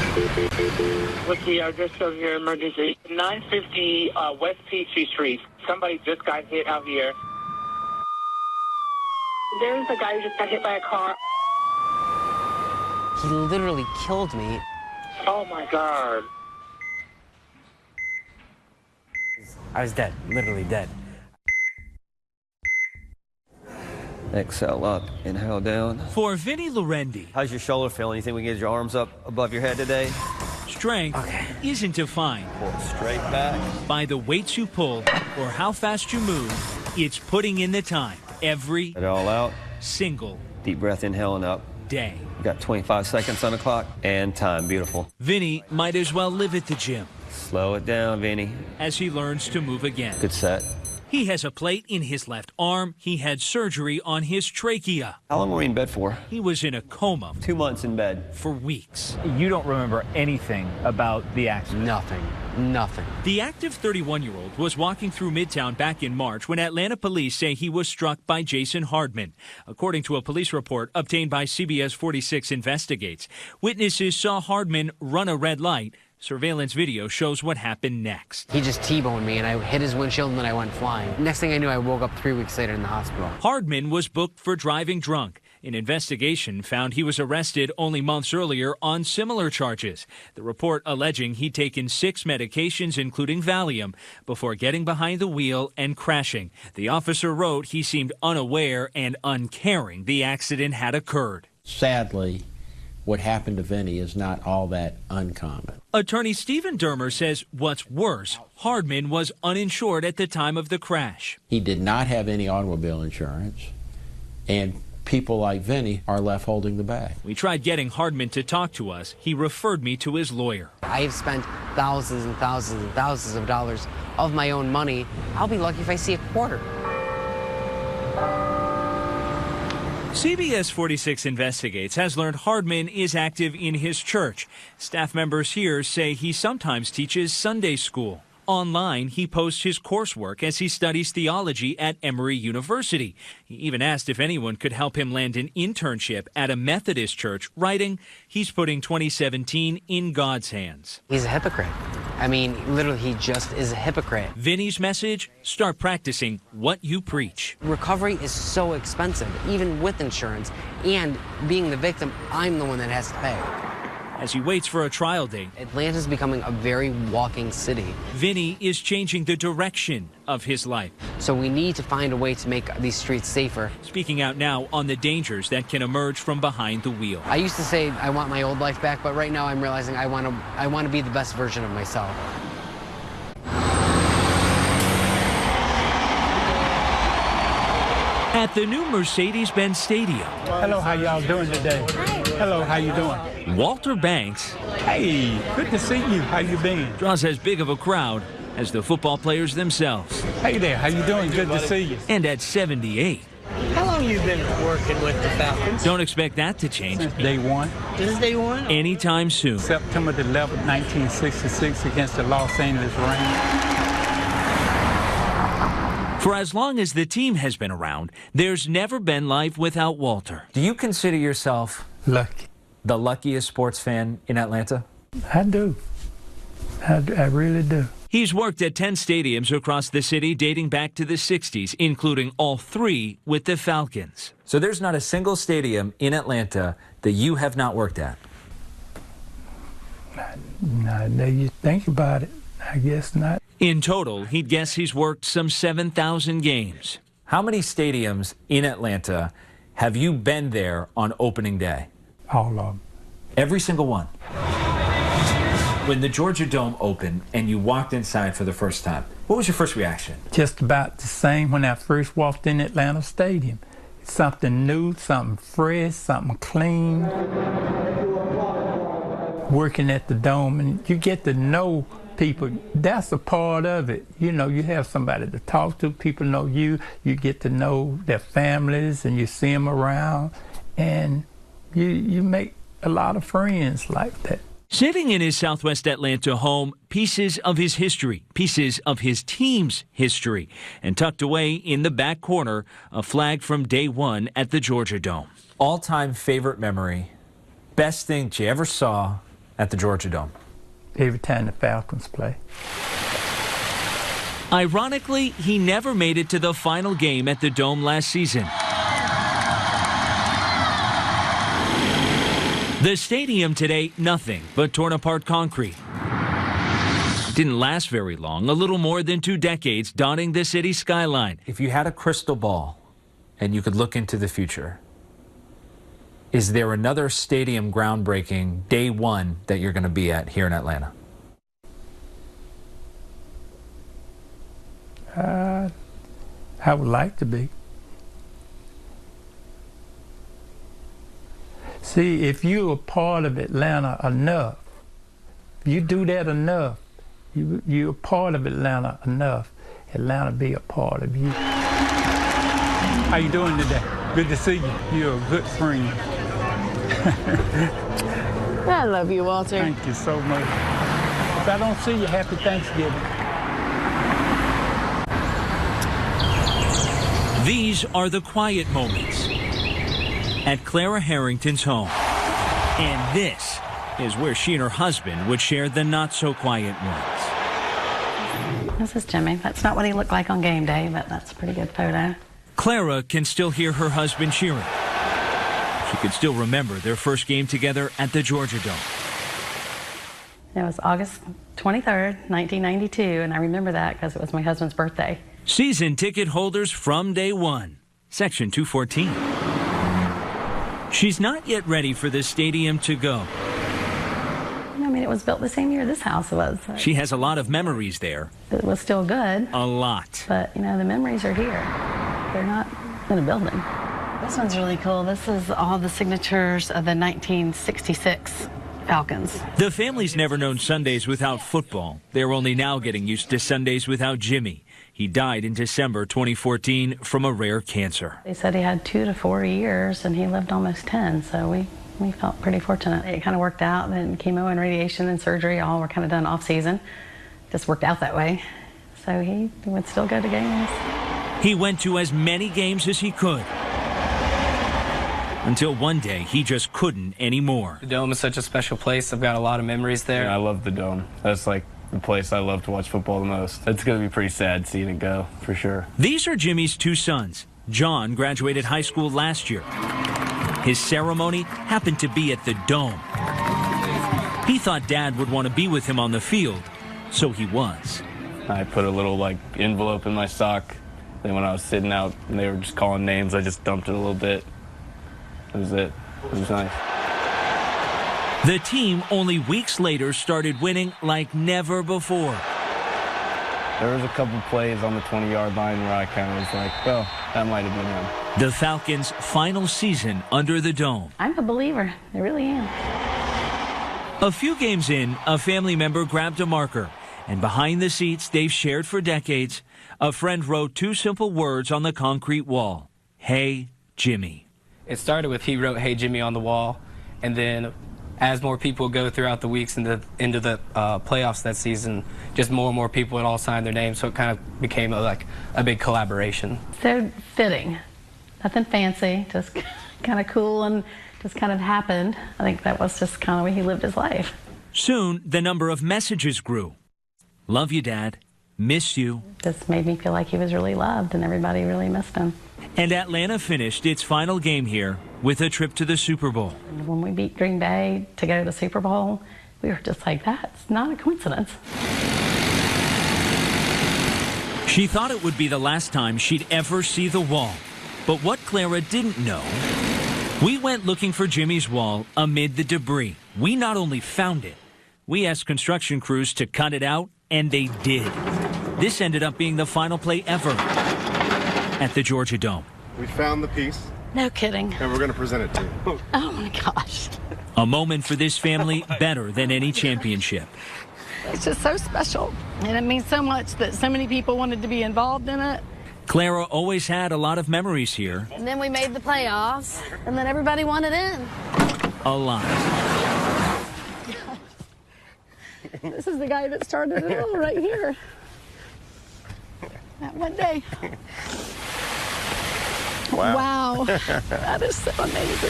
What's the address of your emergency? 950 West Peachtree Street. Somebody just got hit out here. There's a guy who just got hit by a car. He literally killed me. Oh, my God. I was dead, literally dead. Exhale up, inhale down. For Vinny Lorendi, How's your shoulder feeling? You think we can get your arms up above your head today? strength isn't defined Pull it straight back. by the weights you pull or how fast you move. It's putting in the time every Let it all out. single Deep breath, inhaling up. day. We got 25 seconds on the clock and time. Beautiful. Vinny might as well live at the gym Slow it down, Vinny. as he learns to move again. Good set. He has a plate in his left arm. He had surgery on his trachea. How long were you in bed for? He was in a coma 2 months in bed. for weeks. You don't remember anything about the accident? Nothing. The active 31-year-old was walking through Midtown back in March when Atlanta police say he was struck by Jason Hardman. According to a police report obtained by CBS 46 Investigates, witnesses saw Hardman run a red light. Surveillance video shows what happened next. He just T-boned me, and I hit his windshield, and then I went flying. Next thing I knew, I woke up 3 weeks later in the hospital. Hardman was booked for driving drunk. An investigation found he was arrested only months earlier on similar charges. The report alleging he'd taken 6 medications, including Valium, before getting behind the wheel and crashing. The officer wrote he seemed unaware and uncaring the accident had occurred. Sadly, what happened to Vinny is not all that uncommon. Attorney Stephen Dermer says what's worse, Hardman was uninsured at the time of the crash. He did not have any automobile insurance, and people like Vinny are left holding the bag. We tried getting Hardman to talk to us. He referred me to his lawyer. I've spent thousands and thousands and thousands of dollars of my own money. I'll be lucky if I see a quarter. CBS 46 Investigates has learned Hardman is active in his church. Staff members here say he sometimes teaches Sunday school. Online, he posts his coursework as he studies theology at Emory University. He even asked if anyone could help him land an internship at a Methodist church, writing, he's putting 2017 in God's hands. He's a hypocrite. I mean, literally, he just is a hypocrite. Vinny's message, start practicing what you preach. Recovery is so expensive, even with insurance. And being the victim, I'm the one that has to pay. As he waits for a trial date, Atlanta's becoming a very walking city. Vinny is changing the direction of his life. So we need to find a way to make these streets safer. Speaking out now on the dangers that can emerge from behind the wheel. I used to say I want my old life back, but right now I'm realizing I want to be the best version of myself. At the new Mercedes-Benz Stadium, Hello, how y'all doing today? Hello, how you doing? Walter Banks Hey, good to see you. How you been? draws as big of a crowd as the football players themselves. Hey there, how you doing? Good to see you. And at 78, How long you been working with the Falcons? don't expect that to change Since day one, Since day one? anytime soon. September the 11th, 1966 against the Los Angeles Rams. For as long as the team has been around, there's never been life without Walter. Do you consider yourself Lucky. the luckiest sports fan in Atlanta? I do. I really do. He's worked at 10 stadiums across the city dating back to the 60s, including all 3 with the Falcons. So there's not a single stadium in Atlanta that you have not worked at? Now that you think about it, I guess not. In total, he'd guess he's worked some 7,000 games. How many stadiums in Atlanta have you been there on opening day? All of them. Every single one. When the Georgia Dome opened and you walked inside for the first time, what was your first reaction? Just about the same when I first walked in Atlanta Stadium. Something new, something fresh, something clean. Working at the Dome, and you get to know people. That's a part of it. You know, you have somebody to talk to. People know you. You get to know their families, and you see them around, and you make a lot of friends like that. Sitting in his Southwest Atlanta home, pieces of his history, pieces of his team's history, and tucked away in the back corner, a flag from day one at the Georgia Dome. All-time favorite memory, best thing that you ever saw at the Georgia Dome? Every time the Falcons play. Ironically, he never made it to the final game at the Dome last season. The stadium today, nothing but torn apart concrete. Didn't last very long, a little more than 2 decades dotting the city skyline. If you had a crystal ball and you could look into the future, is there another stadium groundbreaking day one that you're going to be at here in Atlanta? I would like to be. See, if you're a part of Atlanta enough, you do that enough, you're a part of Atlanta enough, Atlanta be a part of you. How you doing today? Good to see you. You're a good friend. I love you, Walter. Thank you so much. If I don't see you, happy Thanksgiving. These are the quiet moments at Clara Harrington's home. And this is where she and her husband would share the not-so-quiet ones. This is Jimmy. That's not what he looked like on game day, but that's a pretty good photo. Clara can still hear her husband cheering. She could still remember their first game together at the Georgia Dome. It was August 23rd, 1992, and I remember that because it was my husband's birthday. Season ticket holders from day one. Section 214. She's not yet ready for the stadium to go. I mean, it was built the same year this house was. She has a lot of memories there. It was still good. A lot. But, you know, the memories are here. They're not in a building. This one's really cool. This is all the signatures of the 1966 Falcons. The family's never known Sundays without football. They're only now getting used to Sundays without Jimmy. He died in December 2014 from a rare cancer. They said he had 2 to 4 years, and he lived almost 10, so we felt pretty fortunate. It kind of worked out, and chemo and radiation and surgery all were kind of done off-season. Just worked out that way. So he would still go to games. He went to as many games as he could. Until one day, he just couldn't anymore. The Dome is such a special place. I've got a lot of memories there. Yeah, I love the Dome. That's like the place I love to watch football the most. It's going to be pretty sad seeing it go, for sure. These are Jimmy's 2 sons. John graduated high school last year. His ceremony happened to be at the Dome. He thought Dad would want to be with him on the field, so he was. I put a little envelope in my sock. Then when I was sitting out and they were just calling names, I just dumped it a little bit. That was it. It was nice. The team only weeks later started winning like never before. There was a couple plays on the 20-yard line where I kind of was like, well, that might have been him. The Falcons' final season under the Dome. I'm a believer. I really am. A few games in, a family member grabbed a marker, and behind the seats they've shared for decades, a friend wrote 2 simple words on the concrete wall. Hey, Jimmy. It started with he wrote "Hey Jimmy" on the wall, and then as more people go throughout the weeks into the playoffs that season, just more and more people would all sign their names, so it kind of became a big collaboration. So fitting. Nothing fancy, just kind of cool and just kind of happened. I think that was just kind of the way he lived his life. Soon, the number of messages grew. Love you, Dad. Miss you. Just made me feel like he was really loved and everybody really missed him. And Atlanta finished its final game here with a trip to the Super Bowl. And when we beat Green Bay to go to the Super Bowl, we were just like, that's not a coincidence. She thought it would be the last time she'd ever see the wall. But what Clara didn't know, we went looking for Jimmy's wall amid the debris. We not only found it, we asked construction crews to cut it out, and they did. This ended up being the final play ever at the Georgia Dome. We found the piece. No kidding. And we're going to present it to you. Oh my gosh. A moment for this family better than any championship. It's just so special. And it means so much that so many people wanted to be involved in it. Clara always had a lot of memories here. And then we made the playoffs, and then everybody wanted in. A lot. This is the guy that started it all right here. That one day. Wow. Wow. That is so amazing.